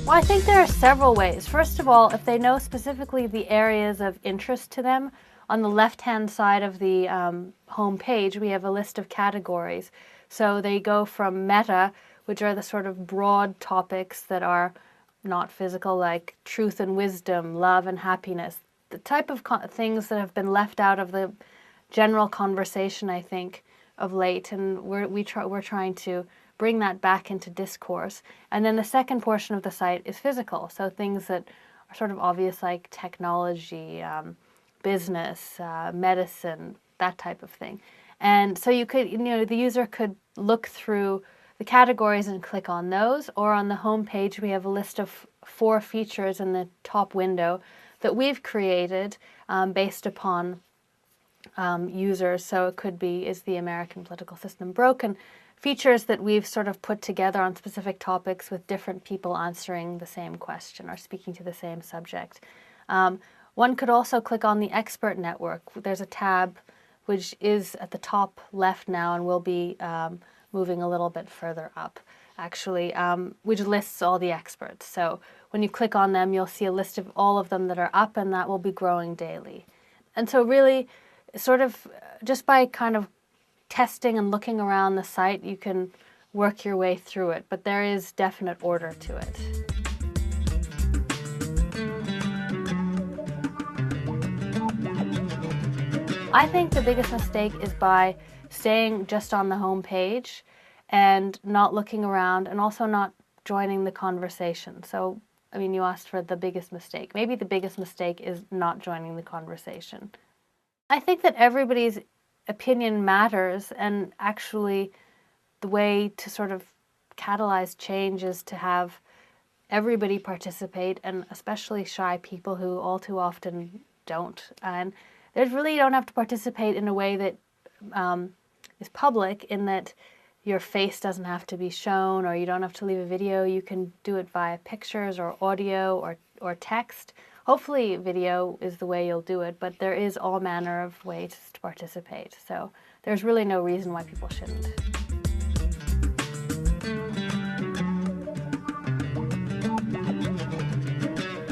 Well, I think there are several ways. First of all, if they know specifically the areas of interest to them, on the left-hand side of the home page, we have a list of categories. So they go from meta, which are the sort of broad topics that are not physical, like truth and wisdom, love and happiness, the type of things that have been left out of the general conversation, I think, of late, and we're trying to bring that back into discourse. And then the second portion of the site is physical, so things that are sort of obvious, like technology, business, medicine, that type of thing. And so you could, the user could look through the categories and click on those, or on the home page we have a list of 4 features in the top window that we've created based upon users. So it could be, is the American political system broken? Features that we've sort of put together on specific topics with different people answering the same question or speaking to the same subject. One could also click on the expert network. There's a tab which is at the top left now and will be moving a little bit further up, actually, which lists all the experts. So when you click on them, you'll see a list of all of them that are up, and that will be growing daily. And so really, sort of just by kind of testing and looking around the site, you can work your way through it, but there is definite order to it. I think the biggest mistake is by staying just on the home page and not looking around, and also not joining the conversation. So, I mean, you asked for the biggest mistake. Maybe the biggest mistake is not joining the conversation. I think that everybody's opinion matters, and actually the way to sort of catalyze change is to have everybody participate, and especially shy people who all too often don't. And they really don't have to participate in a way that is public, in that your face doesn't have to be shown, or you don't have to leave a video. You can do it via pictures or audio or text. Hopefully video is the way you'll do it, but there is all manner of ways to participate. So there's really no reason why people shouldn't.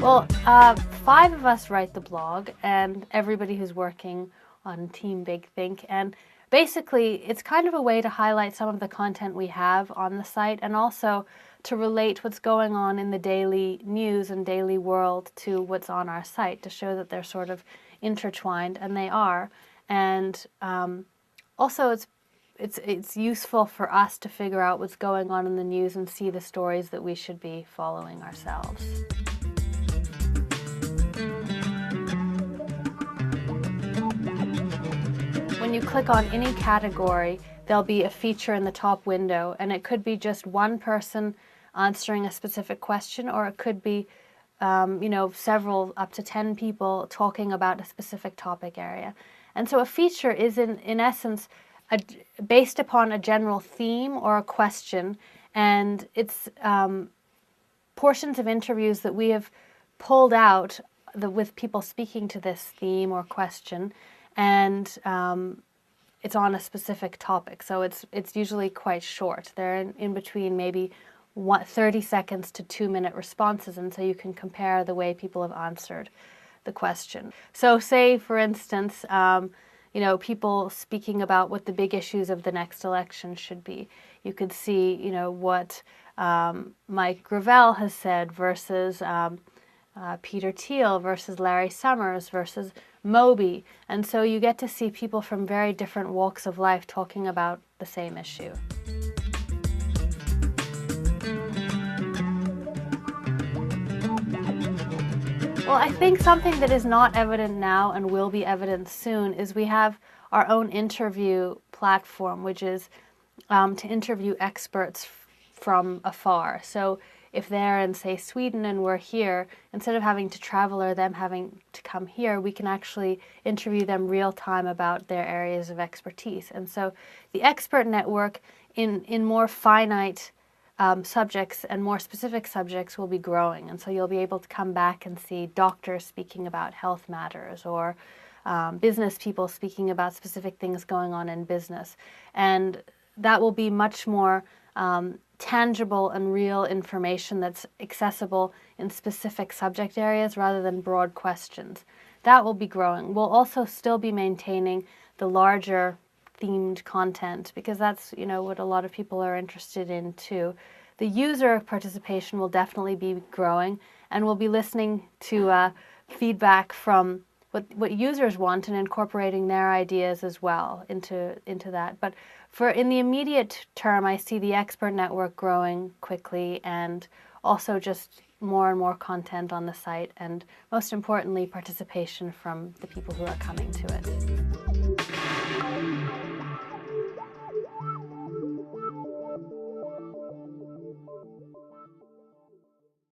Well, 5 of us write the blog, and everybody who's working on Team Big Think. And basically, it's kind of a way to highlight some of the content we have on the site, and also to relate what's going on in the daily news and daily world to what's on our site, to show that they're sort of intertwined, and they are. And also, it's useful for us to figure out what's going on in the news and see the stories that we should be following ourselves. When you click on any category, there'll be a feature in the top window, and it could be just one person answering a specific question, or it could be several, up to 10 people talking about a specific topic area. And so a feature is in essence based upon a general theme or a question, and it's portions of interviews that we have pulled out with people speaking to this theme or question, and it's on a specific topic. So it's usually quite short. They're in between maybe 30 seconds to 2-minute responses, and so you can compare the way people have answered the question. So say, for instance, people speaking about what the big issues of the next election should be. You could see, what Mike Gravel has said versus Peter Thiel versus Larry Summers versus Moby. And so you get to see people from very different walks of life talking about the same issue. Well, I think something that is not evident now and will be evident soon is we have our own interview platform, which is to interview experts from afar. So if they're in, say, Sweden and we're here, instead of having to travel or them having to come here, we can actually interview them real time about their areas of expertise. And so the expert network in more finite subjects and more specific subjects will be growing. And so you'll be able to come back and see doctors speaking about health matters, or business people speaking about specific things going on in business. And that will be much more tangible and real information that's accessible in specific subject areas rather than broad questions. That will be growing. We'll also still be maintaining the larger themed content because that's, what a lot of people are interested in too. The user participation will definitely be growing, and we'll be listening to feedback from what users want and incorporating their ideas as well into that. But in the immediate term, I see the expert network growing quickly, and also just more and more content on the site, and most importantly, participation from the people who are coming to it.